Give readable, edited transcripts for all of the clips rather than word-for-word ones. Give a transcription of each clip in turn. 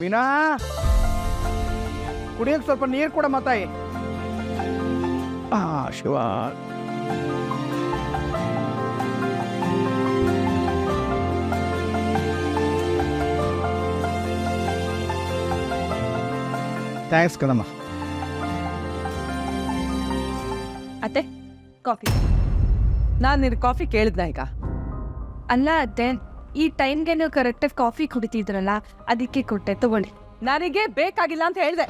ಮೀನಾ, ಕುಡಿಯಕ್ಕೆ ಸ್ವಲ್ಪ ನೀರು ಕೂಡ ಮಾತಾಯಿ. ಶಿವ, ಥ್ಯಾಂಕ್ಸ್ ಕಣಮ್ಮ. ಅತ್ತೆ, ಕಾಫಿ. ನಾನು ನಿನ್ನ ಕಾಫಿ ಕೇಳಿದ್ನ ಈಗ? ಅಲ್ಲ ಅತ್ತೆ, ಈ ಟೈಮ್ಗೆ ನೀವು ಕರೆಕ್ಟಾಗಿ ಕಾಫಿ ಕುಡಿತಿದ್ರಲ್ಲ, ಅದಕ್ಕೆ ಕೊಟ್ಟೆ, ತಗೊಳ್ಳಿ. ನನಗೆ ಬೇಕಾಗಿಲ್ಲ ಅಂತ ಹೇಳಿದೆ.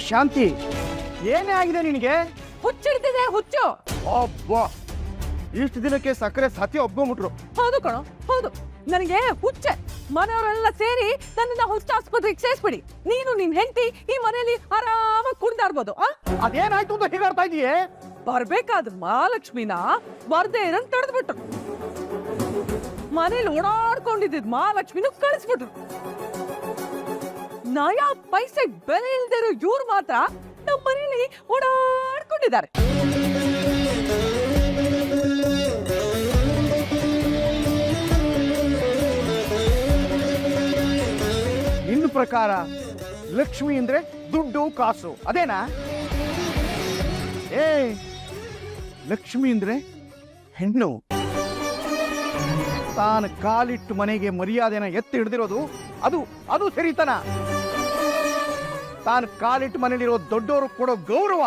ಶಾಂತಿ, ಏನೇ ಆಗಿದೆ ನಿನಗೆ? ಹುಚ್ಚಿಡ್ತಿದೆ, ಹುಚ್ಚು. ಅಬ್ಬಾ, ಇಷ್ಟು ದಿನಕ್ಕೆ ಸಕ್ಕರೆ ಸತ್ಯ ಒಪ್ಕೊಂಡ್ಬಿಟ್ರು. ಹೌದು ಕಣೋ, ಹೌದು. ನನಗೆ ಹುಚ್ಚೆ. ಮನೆಯವರೆಲ್ಲ ಸೇರಿ ನನ್ನನ್ನ ಹುಚ್ಚ ಆಸ್ಪತ್ರೆಗೆ ಸೇರಿಸ್ಬಿಡಿ. ನೀನು ನಿನ್ ಹೆಂಡತಿ ಈ ಮನೆಯಲ್ಲಿ ಆರಾಮಾಗಿ ಕುಣಿದಾಡ್ಬೋದು. ಅದೇನಾಯ್ತು ಅಂತ ಹೀಗಾಡ್ತಾ ಇದೀಯೇ? ಬರ್ಬೇಕಾದ ಮಹಾಲಕ್ಷ್ಮಿನ ಬರ್ದೇ ಇರಂಗ್ ತಡೆದ್ಬಿಟ್ರು. ಮನೇಲಿ ಓಡಾಡ್ಕೊಂಡಿದ್ದ ಮಹಾಲಕ್ಷ್ಮಿನ ಕಳಿಸ್ಬಿಟ್ರು. ನಯಾ ಪೈಸೆ ಬೆಲೆ ಇಲ್ದಿರೋ ಇವ್ರು ಮಾತ್ರ ನಮ್ಮ ಮನೇಲಿ ಓಡಾಡ್ಕೊಂಡಿದ್ದಾರೆ. ನಿನ್ನ ಪ್ರಕಾರ ಲಕ್ಷ್ಮಿ ಅಂದ್ರೆ ದುಡ್ಡು ಕಾಸು ಅದೇನಾ? ಲಕ್ಷ್ಮಿ ಅಂದ್ರೆ ಹೆಣ್ಣು. ತಾನು ಕಾಲಿಟ್ಟು ಮನೆಗೆ ಮರ್ಯಾದೆನ ಎತ್ತಿ ಹಿಡ್ದಿರೋದು ಅದು ಅದು ಸರಿತನ. ತಾನು ಕಾಲಿಟ್ಟು ಮನೇಲಿರೋ ದೊಡ್ಡವರು ಕೊಡೋ ಗೌರವ,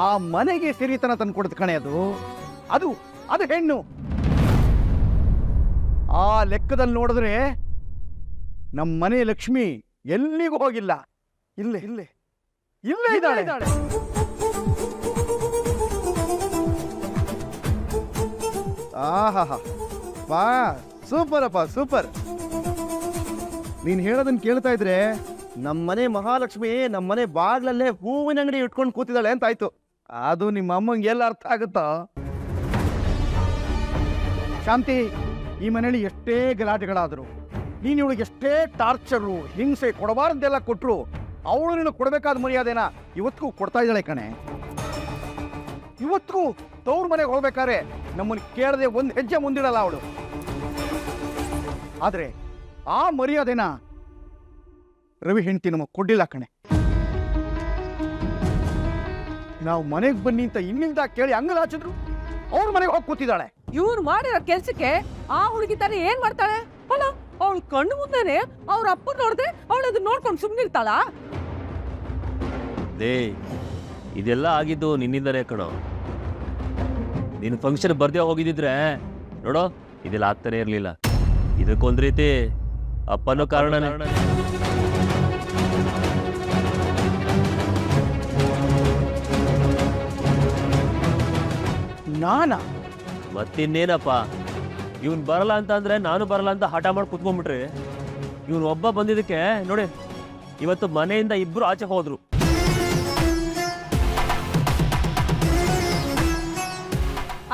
ಆ ಮನೆಗೆ ಸಿರಿತನ ತಂದು ಕೊಡದ್ ಕಣೆ ಅದು ಅದು ಅದು ಹೆಣ್ಣು. ಆ ಲೆಕ್ಕದಲ್ಲಿ ನೋಡಿದ್ರೆ ನಮ್ಮ ಮನೆ ಲಕ್ಷ್ಮಿ ಎಲ್ಲಿಗೂ ಹೋಗಿಲ್ಲ. ಇಲ್ಲೇ ಇಲ್ಲೇ ಇಲ್ಲೇ ಇದ್ದಾಳೆ. ಆಹಾ, ಬಾ, ಸೂಪರ್ ಅಪ್ಪ, ಸೂಪರ್. ನೀನ್ ಹೇಳೋದನ್ನ ಕೇಳ್ತಾ ಇದ್ರೆ ನಮ್ಮನೆ ಮಹಾಲಕ್ಷ್ಮಿ ನಮ್ಮನೆ ಬಾಗ್ಲಲ್ಲೇ ಹೂವಿನ ಅಂಗಡಿ ಇಟ್ಕೊಂಡು ಕೂತಿದ್ದಾಳೆ ಅಂತ ಆಯ್ತು. ಅದು ನಿಮ್ಮ ಅಮ್ಮಂಗೆ ಎಲ್ಲ ಅರ್ಥ ಆಗುತ್ತಾ? ಶಾಂತಿ, ಈ ಮನೇಲಿ ಎಷ್ಟೇ ಗಲಾಟೆಗಳಾದ್ರು, ನೀನು ಇವಳಿಗೆ ಎಷ್ಟೇ ಟಾರ್ಚರು ಹಿಂಸೆ ಕೊಡಬಾರ್ದೆಲ್ಲ ಕೊಟ್ರು, ಅವಳು ನೀನು ಕೊಡಬೇಕಾದ ಮರ್ಯಾದೆನ ಇವತ್ತಿಗೂ ಕೊಡ್ತಾ ಇದ್ದಾಳೆ ಕಣೆ. ಇವತ್ತಿಗೂ ತವ್ರ ಮನೆಗೆ ಹೋಗ್ಬೇಕಾದ್ರೆ ನಮ್ಮನ್ನು ಕೇಳದೆ ಒಂದು ಹೆಜ್ಜೆ ಮುಂದಿಡಲ್ಲ ಅವಳು. ಆದ್ರೆ ಆ ಮರ್ಯಾದೆನ ರವಿ ಹೆಂಡತಿ ನಮಗೆ ಕೊಡ್ಲಿಲ್ಲ ಕಣೆ. ನಾವು ಮನೆಗೆ ಬನ್ನಿ ಅಂತ ಇನ್ನಿಂದ ಕೇಳಿ ಅಂಗಲಾಚಿದ್ರು ಅವ್ರ ಮನೆಗೆ ಹೋಗಿ ಕೂತಿದ್ದಾಳೆ. ಇವ್ರು ಮಾಡಿರೋ ಕೆಲ್ಸಕ್ಕೆ ಆ ಹುಡುಗಿ ತಾನೆ ಏನ್ ಮಾಡ್ತಾಳೆ? ಅಲ್ಲ, ಅವಳು ಕಣ್ಣು ಮುಂದೆನೆ ಅವ್ರ ಅಪ್ಪ ನೋಡ್ದೆ ಅವಳು ಅದನ್ನ ನೋಡ್ಕೊಂಡು ಸುಮ್ಮನಿರ್ತಾಳ? ಇದೆಲ್ಲ ಆಗಿದ್ದು ನಿನ್ನಿಂದಲೇ ಕಣೋ. ನೀನು ಫಂಕ್ಷನ್ ಬರ್ದೇ ಹೋಗಿದ್ದಿದ್ರೆ ನೋಡೋ ಇದೆಲ್ಲ ಆಗ್ತಾನೆ ಇರಲಿಲ್ಲ. ಇದಕ್ಕೊಂದ್ ರೀತಿ ಅಪ್ಪನೂ ಕಾರಣನೇ. ನಾನಾ? ಮತ್ತಿನ್ನೇನಪ್ಪ, ಇವನ್ ಬರಲ್ಲ ಅಂತ ಅಂದ್ರೆ ನಾನು ಬರಲ್ಲ ಅಂತ ಹಠ ಮಾಡಿ ಕುತ್ಕೊಂಡ್ಬಿಟ್ರಿ. ಇವನು ಒಬ್ಬ ಬಂದಿದ್ದಕ್ಕೆ ನೋಡಿ ಇವತ್ತು ಮನೆಯಿಂದ ಇಬ್ರು ಆಚೆ ಹೋದ್ರು.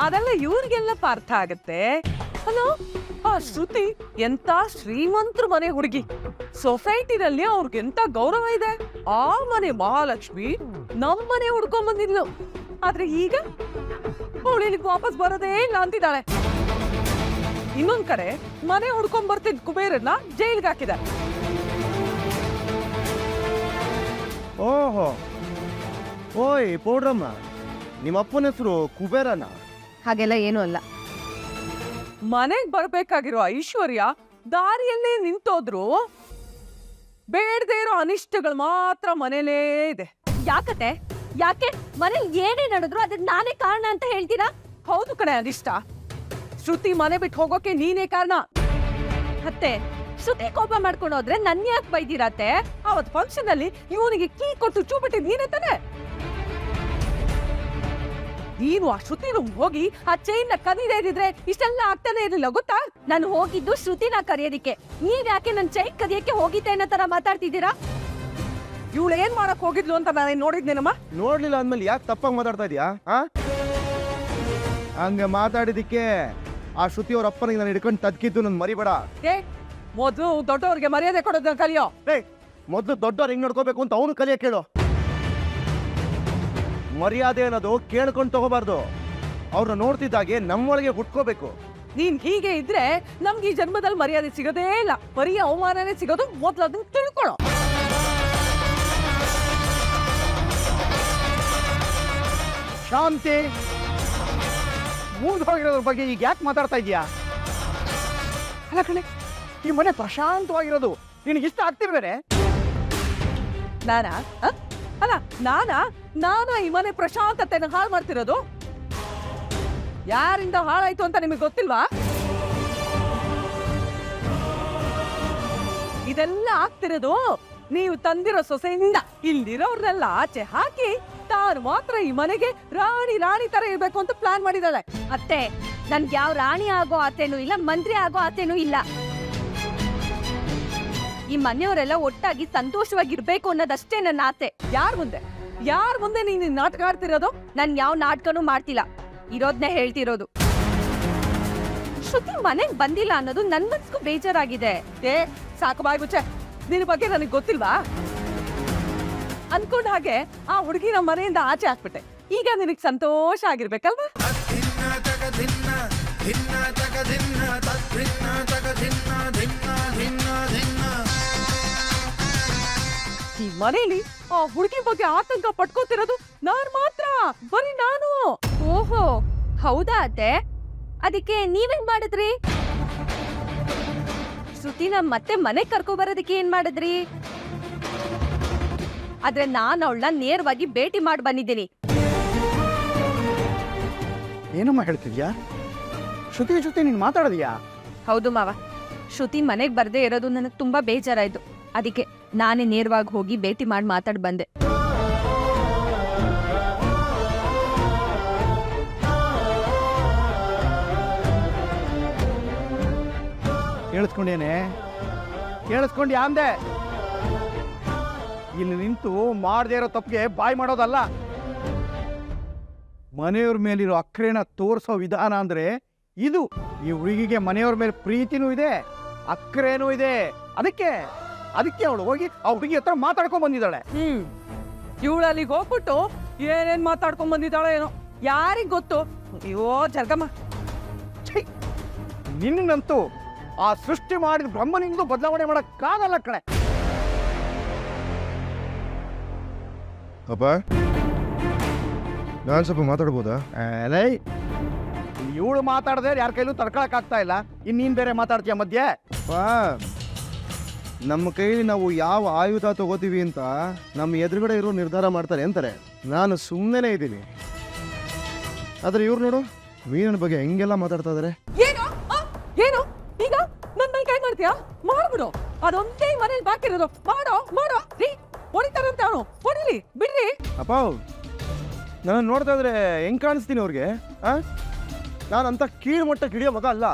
ಅದೆಲ್ಲ ಇವ್ರಿಗೆಲ್ಲಪ್ಪ ಅರ್ಥ ಆಗತ್ತೆ. ಹಲೋ, ಆ ಶ್ರುತಿ ಎಂತ ಶ್ರೀಮಂತರ ಮನೆ ಹುಡುಗಿ, ಸೊಸೈಟಿನಲ್ಲಿ ಅವ್ರಿಗೆಂತ ಗೌರವ ಇದೆ. ಆ ಮನೆ ಮಹಾಲಕ್ಷ್ಮಿ ನಮ್ಮನೆ ಹುಡ್ಕೊಂಡ್ ಬಂದಿದ್ಲು. ಆದ್ರೆ ಈಗ ಅವಳು ಇಲ್ಲಿಗೆ ವಾಪಸ್ ಬರೋದೇ ಇಲ್ಲ ಅಂತಿದ್ದಾಳೆ. ಇನ್ನೊಂದ್ ಕಡೆ ಮನೆ ಹುಡ್ಕೊಂಡ್ ಬರ್ತಿದ್ ಕುಬೇರನ್ನ ಜೈಲ್ಗೆ ಹಾಕಿದ್ದಾರೆ. ಓಹೋ, ಓಯ್ ಪೌಡ್ರಮ್ಮ, ನಿಮ್ಮ ಅಪ್ಪನ ಹೆಸರು ಕುಬೇರನ? ಹಾಗೆಲ್ಲ ಏನೂ ಅಲ್ಲ. ಮನೆಗ್ ಬರ್ಬೇಕಾಗಿರೋ ಐಶ್ವರ್ಯ ದಾರಿಯಲ್ಲೇ ನಿಂತೋದ್ರು ಬೇಡದೇ ಇರೋ ಅನಿಷ್ಟಗಳು ಮಾತ್ರ ಮನೇಲೇ ಇದೆ. ಯಾಕತ್ತೆ? ಯಾಕೆ ಮನೇಲಿ ಏನೇ ನಡೆದ್ರು ಅದಕ್ಕೆ ನಾನೇ ಕಾರಣ ಅಂತ ಹೇಳ್ತೀರಾ? ಹೌದು ಕಣೆ ಅನಿಷ್ಟ. ಶ್ರುತಿ ಮನೆ ಬಿಟ್ಟು ಹೋಗೋಕೆ ನೀನೇ ಕಾರಣ. ಅತ್ತೆ, ಶ್ರುತಿ ಕೋಪ ಮಾಡ್ಕೊಂಡು ಹೋದ್ರೆ ನನ್ನ ಯಾಕೆ ಬೈದಿರತ್ತೆ? ಅವತ್ ಫಂಕ್ಷನ್ ಅಲ್ಲಿ ಇವನಿಗೆ ಕೀ ಕೊಟ್ಟು ಚೂಬಿಟ್ಟಿದ್ ನೀನೇ ತಾನೆ? ನೀನು ಆ ಶ್ರುತಿ ರೂಮ್ ಹೋಗಿ ಆ ಚೈನ್ ನ ಕದಿದೇ ಇದ್ರೆ ಇಷ್ಟೆಲ್ಲ ಆಗ್ತಾನೆ ಇರ್ಲಿಲ್ಲ, ಗೊತ್ತಾ? ನಾನು ಹೋಗಿದ್ದು ಶ್ರುತಿನ ಕರೆಯೋದಿಕ್ಕೆ. ನೀವ್ ಯಾಕೆ ನನ್ ಚೈನ್ ಕದಿಯಕ್ಕೆ ಹೋಗಿದ್ದೆ ಅನ್ನೋ ತರ ಮಾತಾಡ್ತಿದ್ದೀರಾ? ಇವಳು ಏನ್ ಮಾಡಕ್ ಹೋಗಿದ್ಲು ಅಂತ ನಾನು ನೋಡಿದ್ನೇನಮ್ಮ. ನೋಡ್ಲಿಲ್ಲ ಅಂದ್ಮೇಲೆ ಯಾಕೆ ತಪ್ಪಾಗಿ ಮಾತಾಡ್ತಾ ಇದೀಯಾ? ಹಂಗ ಮಾತಾಡಿದಕ್ಕೆ ಆ ಶ್ರುತಿ ಅವ್ರ ಅಪ್ಪನಿಗೆ ನಾನು ಹಿಡ್ಕೊಂಡು ತದ್ಕಿದ್ದು ನನ್ ಮರಿಬೇಡ. ಮೊದ್ಲು ದೊಡ್ಡವ್ರಿಗೆ ಮರ್ಯಾದೆ ಕೊಡೋದನ್ನ ಕಲಿಯೋ. ಏಯ್ ಮೊದಲು ದೊಡ್ಡವ್ರು ಹೆಂಗ್ ನೋಡ್ಕೋಬೇಕು ಅಂತ ಅವನು ಕಲಿಯ ಕೇಳು. ಮರ್ಯಾದೆ ಅನ್ನೋದು ಕೇಳ್ಕೊಂಡು ತಗೋಬಾರ್ದು, ಅವ್ರನ್ನ ನೋಡ್ತಿದ್ದಾಗೆ ನಮ್ಮೊಳಗೆ ಹುಟ್ಕೋಬೇಕು. ನೀನ್ ಹೀಗೆ ಇದ್ರೆ ನಮ್ಗೆ ಈ ಜನ್ಮದಲ್ಲಿ ಮರ್ಯಾದೆ ಸಿಗೋದೇ ಇಲ್ಲ, ಬರೀ ಅವಮಾನನೇ ಸಿಗೋದು. ಮೊದ್ಲು ಅದನ್ನ ತಿಳ್ಕೊಳ್ಳೋ. ಶಾಂತಿ, ಮುಗಿದೋಗಿರೋದ್ರ ಬಗ್ಗೆ ಈಗ ಯಾಕೆ ಮಾತಾಡ್ತಾ ಇದೀಯಾ? ಅಲ್ಲ ಕಣೆ, ಈ ಮನೆ ಪ್ರಶಾಂತವಾಗಿರೋದು ನಿನಗೆ ಇಷ್ಟ ಆಗ್ತಿರ್ಬೇರೆ? ನಾನಾ ಅಲ್ಲ ನಾನಾ ಈ ಮನೆ ಪ್ರಶಾಂತತೆನ ಹಾಳು ಮಾಡ್ತಿರೋದು? ಯಾರಿಂದ ಹಾಳಾಯ್ತು ಅಂತ ನಿಮಗೆ ಗೊತ್ತಿಲ್ವಾ? ಇದೆಲ್ಲ ಆಗ್ತಿರೋದು ನೀವು ತಂದಿರೋ ಸೊಸೆಯಿಂದ. ಇಲ್ಲಿರೋರ್ನೆಲ್ಲ ಆಚೆ ಹಾಕಿ ತಾನು ಮಾತ್ರ ಈ ಮನೆಗೆ ರಾಣಿ ತರ ಇರ್ಬೇಕು ಅಂತ ಪ್ಲಾನ್ ಮಾಡಿದಾಳೆ. ಅತ್ತೆ, ನನ್ಗೆ ಯಾವ ರಾಣಿ ಆಗೋ ಆತೇನೂ ಇಲ್ಲ, ಮಂತ್ರಿ ಆಗೋ ಆತೇನೂ ಇಲ್ಲ. ಈ ಮನೆಯವರೆಲ್ಲ ಒಟ್ಟಾಗಿ ಸಂತೋಷವಾಗಿರ್ಬೇಕು ಅನ್ನೋದಷ್ಟೇ ನನ್ನ ಆಸೆ. ಯಾರ ಮುಂದೆ ನೀನು ನಾಟಕ ಆಡ್ತಿರೋದು? ನಾನ್ ಯಾವ ನಾಟಕನೂ ಮಾಡ್ತಿಲ್ಲ, ಇರೋದ್ನೇ ಹೇಳ್ತಿರೋದು. ಶ್ರುತಿ ಮನೆಗ್ ಬಂದಿಲ್ಲ ಅನ್ನೋದು ನನ್ ಮನ್ಸ್ಗೂ ಬೇಜಾರಾಗಿದೆ. ಸಾಕು ಬಾಯ್ ಮುಚ್ಚೆ, ನಿನ್ನ ಬಗ್ಗೆ ನನಗೆ ಗೊತ್ತಿಲ್ವಾ? ಅನ್ಕೊಂಡ ಹಾಗೆ ಆ ಹುಡುಗಿನ ಮನೆಯಿಂದ ಆಚೆ ಹಾಕ್ಬಿಟ್ಟೆ. ಈಗ ನಿನಗೆ ಸಂತೋಷ ಆಗಿರ್ಬೇಕಲ್ವಾ? ಈ ಮನೇಲಿ ಆ ಹುಡುಗಿ ಬಗ್ಗೆ ಆತಂಕ ಪಟ್ಕೋತಿರೋದು ನಾನ್ ಮಾತ್ರ, ಬರೀ ನಾನು. ಓಹೋ, ಹೌದಾ ಅತ್ತೆ? ಅದಕ್ಕೆ ನೀವೇನ್ ಮಾಡಿದ್ರಿ? ಶ್ರುತಿನ ಮತ್ತೆ ಮನೆಗ್ ಕರ್ಕೊ ಬರೋದಕ್ಕೆ ಏನ್ ಮಾಡಿದ್ರಿ? ಆದ್ರೆ ನಾನು ಅವಳನ್ನ ನೇರವಾಗಿ ಭೇಟಿ ಮಾಡಿ ಬಂದಿದ್ದೀನಿ. ಏನಮ್ಮ ಹೇಳ್ತಿದ್ಯಾ? ಶ್ರುತಿ ಜೊತೆ ನೀನು ಮಾತಾಡಿದ್ಯಾ? ಹೌದು ಮಾವ, ಶ್ರುತಿ ಮನೆಗ್ ಬರ್ದೇ ಇರೋದು ನನಗೆ ತುಂಬಾ ಬೇಜಾರಾಯ್ತು. ಅದಕ್ಕೆ ನಾನೇ ನೇರವಾಗಿ ಹೋಗಿ ಭೇಟಿ ಮಾಡಿ ಮಾತಾಡ್ ಬಂದೆ. ಕೇಳಿಸ್ಕೊಂಡೇನೆ? ಕೇಳಿಸ್ಕೊಂಡ್ಯಾ ಅಂದೆ? ಇಲ್ಲಿ ನಿಂತು ಮಾಡದೇ ಇರೋ ತಪ್ಪಿಗೆ ಬಾಯ್ ಮಾಡೋದಲ್ಲ. ಮನೆಯವ್ರ ಮೇಲಿರೋ ಅಕ್ರೇನ ತೋರಿಸೋ ವಿಧಾನ ಅಂದ್ರೆ ಇದು. ಈ ಹುಡುಗಿಗೆ ಮನೆಯವ್ರ ಮೇಲೆ ಪ್ರೀತಿನೂ ಇದೆ, ಅಕ್ರೇನೂ ಇದೆ. ಅದಕ್ಕೆ ಅವಳು ಹೋಗಿ ಆ ಹುಡುಗಿ ಹತ್ರ ಮಾತಾಡ್ಕೊಂಡ್ ಬಂದಿದ್ದಾಳೆ. ಇವಳಲ್ಲಿಗೆ ಹೋಗ್ಬಿಟ್ಟು ಏನೇನ್ ಮಾತಾಡ್ಕೊಂಡ್ ಬಂದಿದ್ದಾಳೆ ಏನೋ, ಯಾರಿಗ್ ಗೊತ್ತು? ಅಯ್ಯೋ ಜರ್ಗಮ್ಮ, ನಿನ್ನಂತೂ ಆ ಸೃಷ್ಟಿ ಮಾಡಿದ ಬ್ರಹ್ಮನಿಂದಲೂ ಬದಲಾವಣೆ ಮಾಡಕ್ಕಾಗಲ್ಲ ಕಣೆ. ಅಪ್ಪ ನಾನು ಸ್ವಲ್ಪ ಮಾತಾಡ್ಬೋದಾ? ಇವಳು ಮಾತಾಡದೆ ಯಾರ ಕೈಲೂ ತಡ್ಕೊಳಕ್ ಆಗ್ತಾ ಇಲ್ಲ, ಇನ್ನೀನ್ ಬೇರೆ ಮಾತಾಡ್ತೀಯ ಮಧ್ಯೆ? ನಮ್ಮ ಕೈಲಿ ನಾವು ಯಾವ ಆಯುಧ ತಗೋತೀವಿ ಅಂತ ನಮ್ಮ ಎದುರುಗಡೆ ಇರೋ ನಿರ್ಧಾರ ಮಾಡ್ತಾರೆ ಅಂತಾರೆ. ನಾನು ಸುಮ್ಮನೆ ಇದ್ದೀನಿ, ಆದ್ರೆ ಇವ್ರು ನೋಡು ಮೀನಿನ ಬಗ್ಗೆ ಹೆಂಗೆಲ್ಲ ಮಾತಾಡ್ತಾ ಇದಾರೆ. ಏನು ಈಗ ನನ್ ಮೇಲೆ ಕೈ ಮಾಡ್ತೀಯಾ? ಮಾಡ್ಬಿಡು, ಅದೊಂದೇ ಮನೇಲಿ ಬಾಕಿ ಇರೋದು. ಮಾಡೋ ರೀ, ಹೊಡಿತಾರಂತ ಅವನು, ಹೊಡಿಲಿ ಬಿಡ್ರಿ. ಅಪ್ಪ ನಾನು ನೋಡ್ತಾ ಇದ್ರೆ ಹೆಂಗ್ ಕಾಣಿಸ್ತೀನಿ ಅವ್ರಿಗೆ? ನಾನಂತ ಕೀಳು ಮಟ್ಟಕ್ಕೆ ಹಿಡಿಯೋ ಮಗ ಅಲ್ಲ.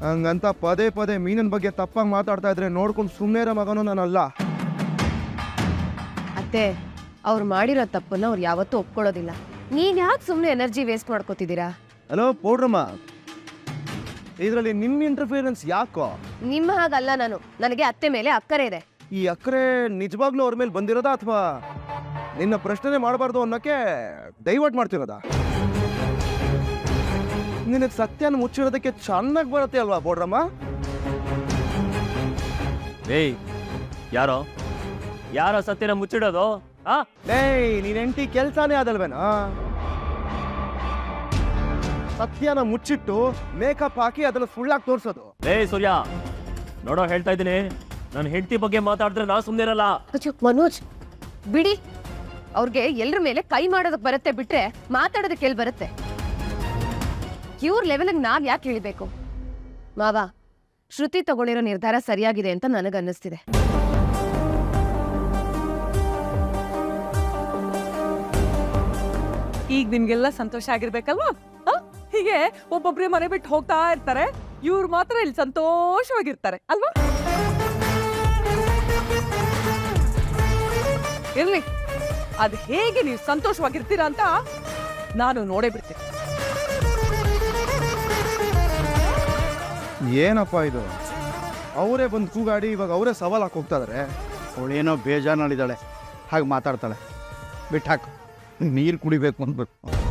ಹಂಗಂತ ಪದೇ ಪದೇ ಮೀನಿನ ಬಗ್ಗೆ ತಪ್ಪಾಗಿ ಮಾತಾಡ್ತಾ ಇದ್ರೆ ನೋಡ್ಕೊಂಡು ಸುಮ್ಮನೆ ಇರೋ ಮಗನೂ ನಾನಲ್ಲ. ಅತ್ತೆ, ಅವ್ರು ಮಾಡಿರೋ ತಪ್ಪನ್ನ ಅವ್ರು ಯಾವತ್ತೂ ಒಪ್ಕೊಳ್ಳೋದಿಲ್ಲ. ನೀನ್ ಯಾಕೆ ಸುಮ್ಮನೆ ಎನರ್ಜಿ ವೇಸ್ಟ್ ಮಾಡ್ಕೋತಿದ್ದೀರಾ? ಹಲೋ ಪೌಡ್ರಮ್ಮ, ಇದರಲ್ಲಿ ನಿಮ್ಮ ಇಂಟರ್ಫಿಯರೆನ್ಸ್ ಯಾಕೋ? ನಿಮ್ಮ ಹಾಗಲ್ಲ ನಾನು, ನನಗೆ ಅತ್ತೆ ಮೇಲೆ ಅಕ್ಕರೆ ಇದೆ. ಈ ಅಕ್ಕರೆ ನಿಜವಾಗ್ಲೂ ಅವ್ರ ಮೇಲೆ ಬಂದಿರೋದಾ ಅಥವಾ ನಿನ್ನ ಪ್ರಶ್ನೆ ಮಾಡಬಾರ್ದು ಅನ್ನೋಕ್ಕೆ ಡೈವರ್ಟ್ ಮಾಡ್ತಿರೋದಾ? ನಿನಗೆ ಸತ್ಯನ ಮುಚ್ಚಿರೋದಕ್ಕೆ ಚೆನ್ನಾಗಿ ಬರುತ್ತೆ ಅಲ್ವಾ ಪೌಡ್ರಮ್ಮ? ಏಯ್, ಯಾರೋ ಸತ್ಯನ ಮುಚ್ಚಿಡೋದು? ನೀನ್ ಹೆಂಡತಿ ಕೆಲ್ಸಾನೇ ಅದಲ್ವೇನಾ? ಸತ್ಯನ ಮುಚ್ಚಿಟ್ಟು ಮೇಕಪ್ ಹಾಕಿ ಅದನ್ನ ಸುಳ್ಳಾಗಿ ತೋರ್ಸೋದು. ಸೂರ್ಯ ನೋಡೋ, ಹೇಳ್ತಾ ಇದ್ದೀನಿ, ನನ್ನ ಹೆಂಡತಿ ಬಗ್ಗೆ ಮಾತಾಡಿದ್ರೆ ನಾ ಸುಮ್ಮನೆ ಇರಲ್ಲ. ಮನೋಜ್ ಬಿಡಿ, ಅವ್ರಿಗೆ ಎಲ್ರ ಮೇಲೆ ಕೈ ಮಾಡೋದಕ್ಕೆ ಬರುತ್ತೆ ಬಿಟ್ರೆ ಮಾತಾಡೋದಕ್ಕೆ ಎಲ್ಲಿ ಬರುತ್ತೆ? ಇವ್ರ ಲೆವೆಲ್ಗೆ ನಾವ್ ಯಾಕೆ ಹೇಳ್ಬೇಕು? ಮಾವ, ಶ್ರುತಿ ತಗೊಂಡಿರೋ ನಿರ್ಧಾರ ಸರಿಯಾಗಿದೆ ಅಂತ ನನಗನ್ನಿಸ್ತಿದೆ. ಈಗ ನಿಮ್ಗೆಲ್ಲ ಸಂತೋಷ ಆಗಿರ್ಬೇಕಲ್ವಾ? ಹೀಗೆ ಒಬ್ಬೊಬ್ರೆ ಮನೆ ಬಿಟ್ಟು ಹೋಗ್ತಾ ಇರ್ತಾರೆ, ಇವ್ರು ಮಾತ್ರ ಇಲ್ಲಿ ಸಂತೋಷವಾಗಿರ್ತಾರೆ ಅಲ್ವಾ? ಇರ್ಲಿ, ಅದ್ ಹೇಗೆ ನೀವು ಸಂತೋಷವಾಗಿರ್ತೀರಾ ಅಂತ ನಾನು ನೋಡೇ ಬಿಡ್ತೀನಿ. ಏನಪ್ಪ ಇದು, ಅವರೇ ಬಂದು ಕೂಗಾಡಿ ಇವಾಗ ಅವರೇ ಸವಾಲು ಹಾಕಿ ಹೋಗ್ತಾ ಇದಾರೆ. ಅವಳೇನೋ ಬೇಜಾರಿನಲ್ಲಿದ್ದಾಳೆ, ಹಾಗೆ ಮಾತಾಡ್ತಾಳೆ. ಬಿಟ್ಟು ಹಾಕು, ನೀರು ಕುಡಿಬೇಕು ಅಂದ್ಬೇಕು.